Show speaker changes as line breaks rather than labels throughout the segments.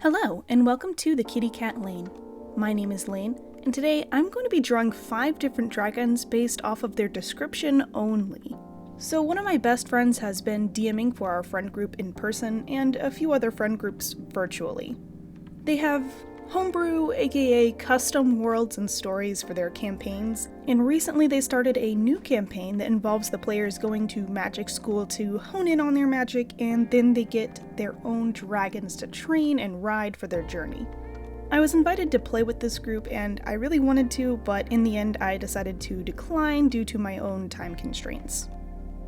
Hello, and welcome to the Kitty Cat Lane. My name is Lane, and today I'm going to be drawing 5 different dragons based off of their description only. So one of my best friends has been DMing for our friend group in person, and a few other friend groups virtually. They have homebrew, aka custom worlds and stories for their campaigns, and recently they started a new campaign that involves the players going to magic school to hone in on their magic, and then they get their own dragons to train and ride for their journey. I was invited to play with this group and I really wanted to, but in the end I decided to decline due to my own time constraints.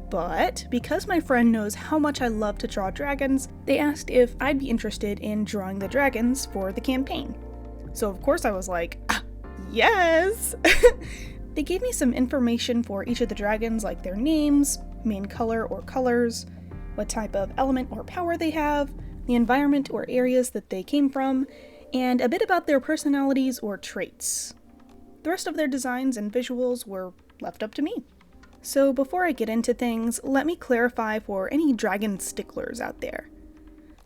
But because my friend knows how much I love to draw dragons, they asked if I'd be interested in drawing the dragons for the campaign. So of course I was like, yes! They gave me some information for each of the dragons, like their names, main color or colors, what type of element or power they have, the environment or areas that they came from, and a bit about their personalities or traits. The rest of their designs and visuals were left up to me. So before I get into things, let me clarify for any dragon sticklers out there.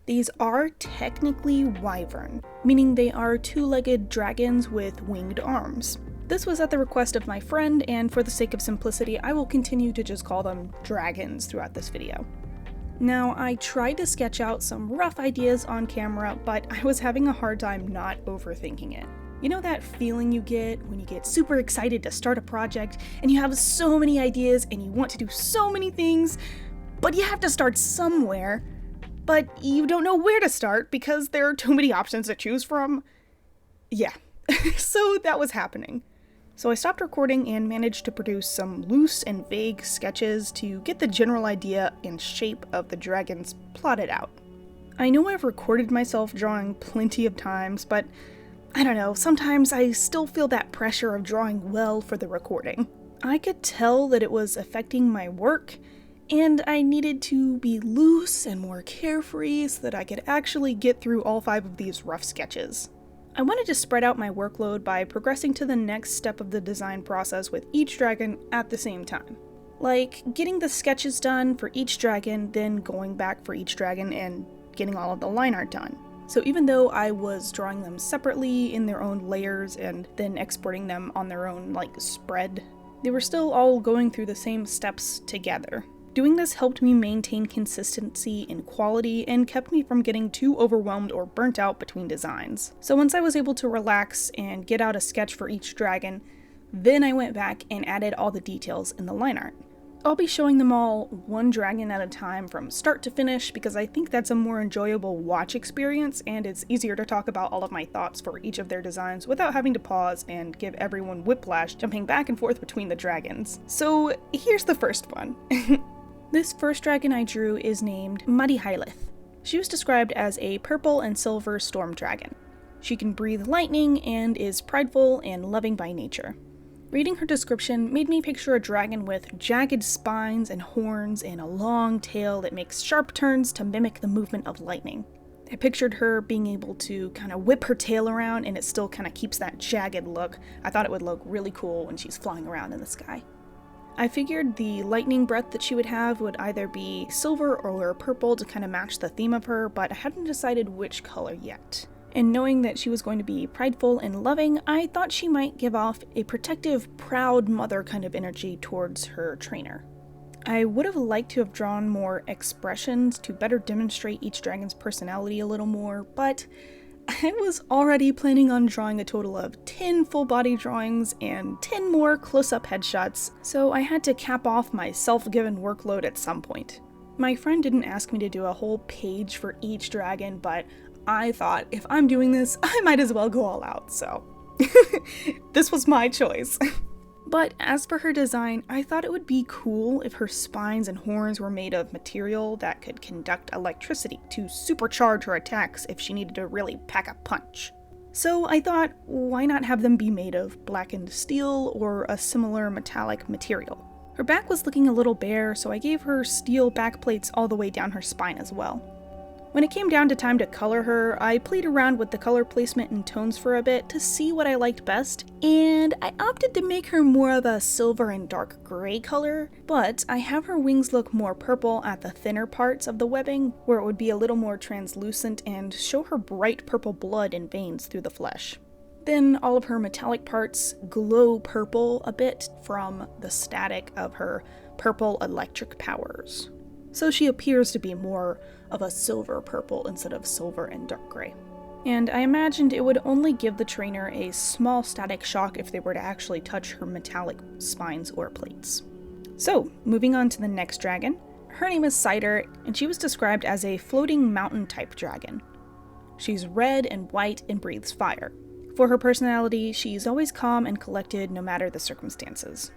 These are technically wyvern, meaning they are 2-legged dragons with winged arms. This was at the request of my friend, and for the sake of simplicity, I will continue to just call them dragons throughout this video. Now, I tried to sketch out some rough ideas on camera, but I was having a hard time not overthinking it. You know that feeling you get when you get super excited to start a project and you have so many ideas and you want to do so many things, but you have to start somewhere, but you don't know where to start because there are too many options to choose from? Yeah, so that was happening. So I stopped recording and managed to produce some loose and vague sketches to get the general idea and shape of the dragons plotted out. I know I've recorded myself drawing plenty of times, but I don't know, sometimes I still feel that pressure of drawing well for the recording. I could tell that it was affecting my work, and I needed to be loose and more carefree so that I could actually get through all 5 of these rough sketches. I wanted to spread out my workload by progressing to the next step of the design process with each dragon at the same time. Like getting the sketches done for each dragon, then going back for each dragon and getting all of the line art done. So even though I was drawing them separately in their own layers and then exporting them on their own spread, they were still all going through the same steps together. Doing this helped me maintain consistency in quality and kept me from getting too overwhelmed or burnt out between designs. So once I was able to relax and get out a sketch for each dragon, then I went back and added all the details in the line art. I'll be showing them all one dragon at a time from start to finish because I think that's a more enjoyable watch experience and it's easier to talk about all of my thoughts for each of their designs without having to pause and give everyone whiplash jumping back and forth between the dragons. So here's the first one. This first dragon I drew is named Marihailith. She was described as a purple and silver storm dragon. She can breathe lightning and is prideful and loving by nature. Reading her description made me picture a dragon with jagged spines and horns and a long tail that makes sharp turns to mimic the movement of lightning. I pictured her being able to kind of whip her tail around and it still kind of keeps that jagged look. I thought it would look really cool when she's flying around in the sky. I figured the lightning breath that she would have would either be silver or purple to kind of match the theme of her, but I hadn't decided which color yet. And knowing that she was going to be prideful and loving, I thought she might give off a protective, proud mother kind of energy towards her trainer. I would have liked to have drawn more expressions to better demonstrate each dragon's personality a little more, but I was already planning on drawing a total of 10 full body drawings and 10 more close-up headshots, so I had to cap off my self-given workload at some point. My friend didn't ask me to do a whole page for each dragon, but I thought if I'm doing this, I might as well go all out, so this was my choice. But as for her design, I thought it would be cool if her spines and horns were made of material that could conduct electricity to supercharge her attacks if she needed to really pack a punch. So I thought, why not have them be made of blackened steel or a similar metallic material? Her back was looking a little bare, so I gave her steel backplates all the way down her spine as well. When it came down to time to color her, I played around with the color placement and tones for a bit to see what I liked best, and I opted to make her more of a silver and dark gray color, but I have her wings look more purple at the thinner parts of the webbing, where it would be a little more translucent and show her bright purple blood and veins through the flesh. Then all of her metallic parts glow purple a bit from the static of her purple electric powers. So she appears to be more of a silver purple instead of silver and dark gray. And I imagined it would only give the trainer a small static shock if they were to actually touch her metallic spines or plates. So, moving on to the next dragon. Her name is Cider, and she was described as a floating mountain type dragon. She's red and white and breathes fire. For her personality, she's always calm and collected no matter the circumstances.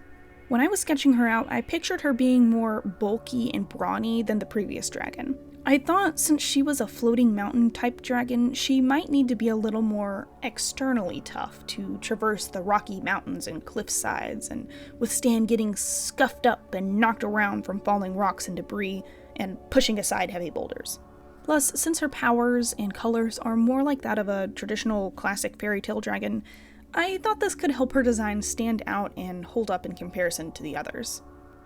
When I was sketching her out, I pictured her being more bulky and brawny than the previous dragon. I thought since she was a floating mountain type dragon, she might need to be a little more externally tough to traverse the rocky mountains and cliff sides and withstand getting scuffed up and knocked around from falling rocks and debris and pushing aside heavy boulders. Plus, since her powers and colors are more like that of a traditional classic fairy tale dragon, I thought this could help her design stand out and hold up in comparison to the others.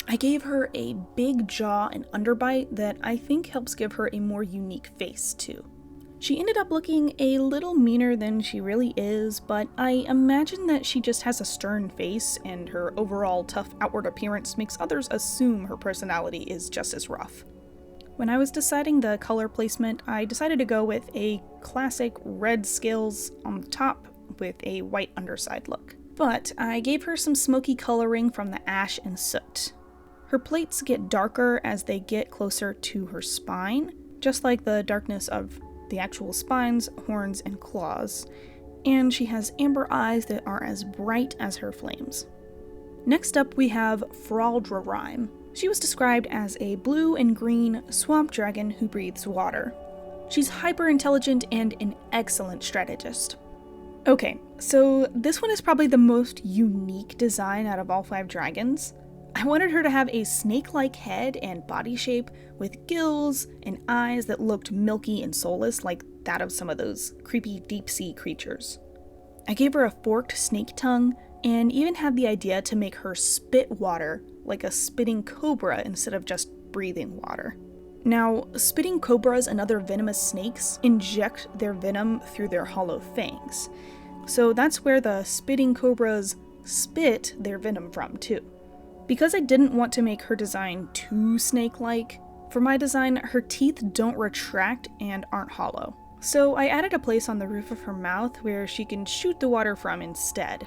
I gave her a big jaw and underbite that I think helps give her a more unique face too. She ended up looking a little meaner than she really is, but I imagine that she just has a stern face and her overall tough outward appearance makes others assume her personality is just as rough. When I was deciding the color placement, I decided to go with a classic red scales on the top with a white underside look. But I gave her some smoky coloring from the ash and soot. Her plates get darker as they get closer to her spine, just like the darkness of the actual spines, horns, and claws. And she has amber eyes that are as bright as her flames. Next up we have Fraldrarime. She was described as a blue and green swamp dragon who breathes water. She's hyper intelligent and an excellent strategist. Okay, so this one is probably the most unique design out of all 5 dragons. I wanted her to have a snake-like head and body shape with gills and eyes that looked milky and soulless like that of some of those creepy deep-sea creatures. I gave her a forked snake tongue and even had the idea to make her spit water like a spitting cobra instead of just breathing water. Now, spitting cobras and other venomous snakes inject their venom through their hollow fangs. So that's where the spitting cobras spit their venom from too. Because I didn't want to make her design too snake-like, for my design, her teeth don't retract and aren't hollow. So I added a place on the roof of her mouth where she can shoot the water from instead.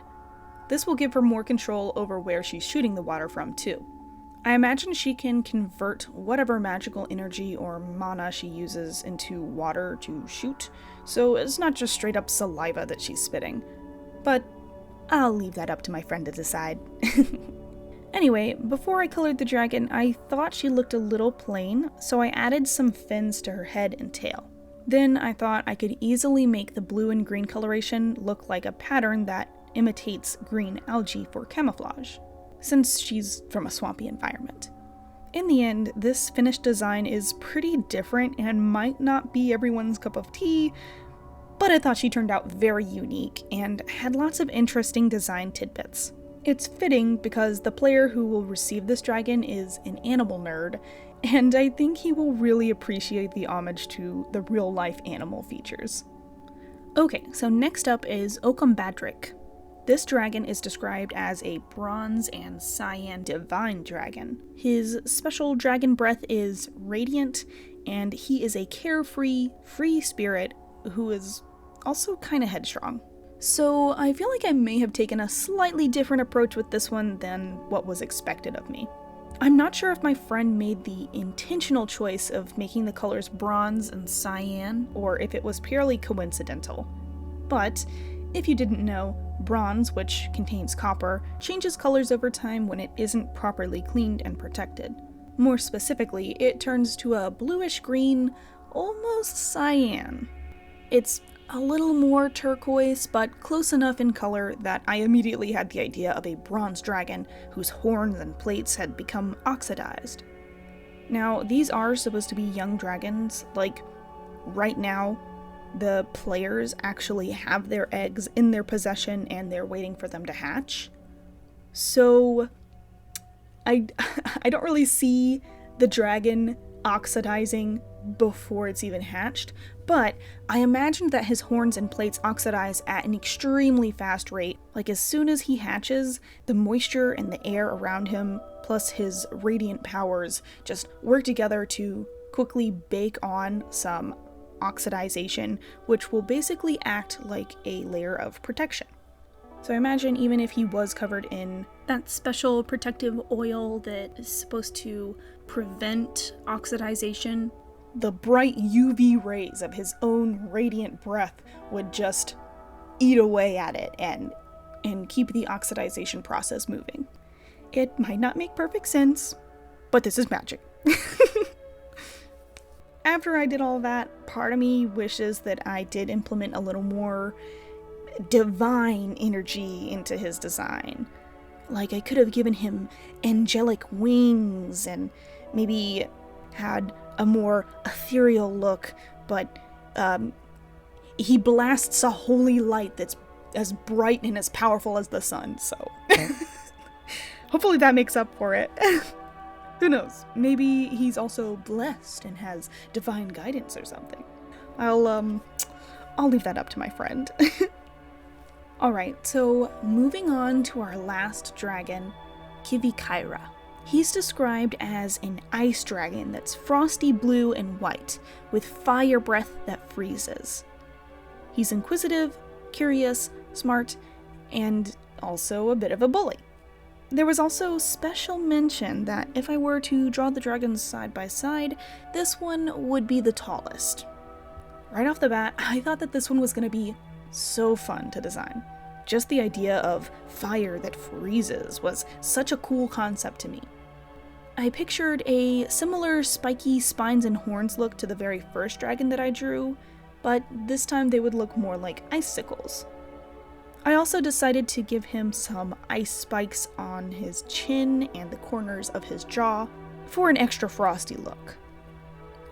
This will give her more control over where she's shooting the water from too. I imagine she can convert whatever magical energy or mana she uses into water to shoot, so it's not just straight up saliva that she's spitting. But I'll leave that up to my friend to decide. Anyway, before I colored the dragon, I thought she looked a little plain, so I added some fins to her head and tail. Then I thought I could easily make the blue and green coloration look like a pattern that imitates green algae for camouflage, since she's from a swampy environment. In the end, this finished design is pretty different and might not be everyone's cup of tea, but I thought she turned out very unique and had lots of interesting design tidbits. It's fitting because the player who will receive this dragon is an animal nerd, and I think he will really appreciate the homage to the real-life animal features. Okay, so next up is Okombadrik. This dragon is described as a bronze and cyan divine dragon. His special dragon breath is radiant, and he is a carefree, free spirit who is also kinda headstrong. So I feel like I may have taken a slightly different approach with this one than what was expected of me. I'm not sure if my friend made the intentional choice of making the colors bronze and cyan, or if it was purely coincidental. But if you didn't know, bronze, which contains copper, changes colors over time when it isn't properly cleaned and protected. More specifically, it turns to a bluish-green, almost cyan. It's a little more turquoise, but close enough in color that I immediately had the idea of a bronze dragon whose horns and plates had become oxidized. Now, these are supposed to be young dragons, like right now the players actually have their eggs in their possession and they're waiting for them to hatch. So I don't really see the dragon oxidizing before it's even hatched, but I imagined that his horns and plates oxidize at an extremely fast rate. Like as soon as he hatches, the moisture and the air around him, plus his radiant powers, just work together to quickly bake on some oxidization, which will basically act like a layer of protection. So I imagine even if he was covered in that special protective oil that is supposed to prevent oxidization, the bright UV rays of his own radiant breath would just eat away at it and keep the oxidization process moving. It might not make perfect sense, but this is magic. After I did all that, part of me wishes that I did implement a little more divine energy into his design. Like I could have given him angelic wings and maybe had a more ethereal look, but he blasts a holy light that's as bright and as powerful as the sun, so hopefully that makes up for it. Who knows? Maybe he's also blessed and has divine guidance or something. I'll leave that up to my friend. Alright, so moving on to our last dragon, Kivikaira. He's described as an ice dragon that's frosty blue and white, with fire breath that freezes. He's inquisitive, curious, smart, and also a bit of a bully. There was also special mention that if I were to draw the dragons side by side, this one would be the tallest. Right off the bat, I thought that this one was going to be so fun to design. Just the idea of fire that freezes was such a cool concept to me. I pictured a similar spiky spines and horns look to the very first dragon that I drew, but this time they would look more like icicles. I also decided to give him some ice spikes on his chin and the corners of his jaw for an extra frosty look.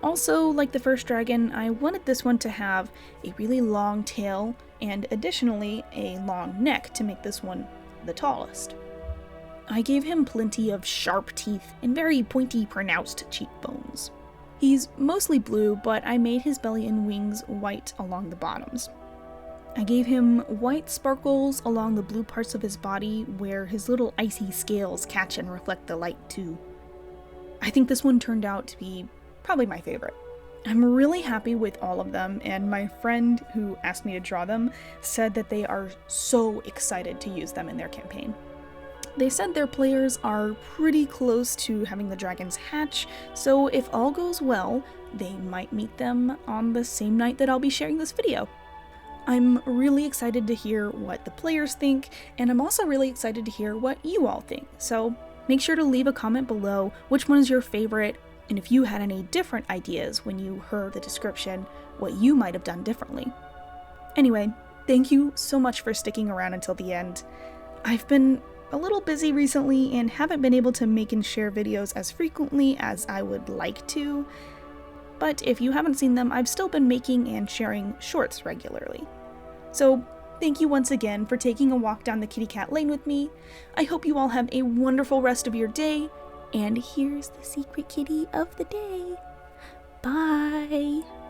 Also, like the first dragon, I wanted this one to have a really long tail and additionally a long neck to make this one the tallest. I gave him plenty of sharp teeth and very pointy, pronounced cheekbones. He's mostly blue, but I made his belly and wings white along the bottoms. I gave him white sparkles along the blue parts of his body where his little icy scales catch and reflect the light too. I think this one turned out to be probably my favorite. I'm really happy with all of them, and my friend who asked me to draw them said that they are so excited to use them in their campaign. They said their players are pretty close to having the dragons hatch, so if all goes well, they might meet them on the same night that I'll be sharing this video. I'm really excited to hear what the players think, and I'm also really excited to hear what you all think, so make sure to leave a comment below which one is your favorite, and if you had any different ideas when you heard the description, what you might have done differently. Anyway, thank you so much for sticking around until the end. I've been a little busy recently and haven't been able to make and share videos as frequently as I would like to, but if you haven't seen them, I've still been making and sharing shorts regularly. So thank you once again for taking a walk down the kitty cat lane with me. I hope you all have a wonderful rest of your day, and here's the secret kitty of the day. Bye!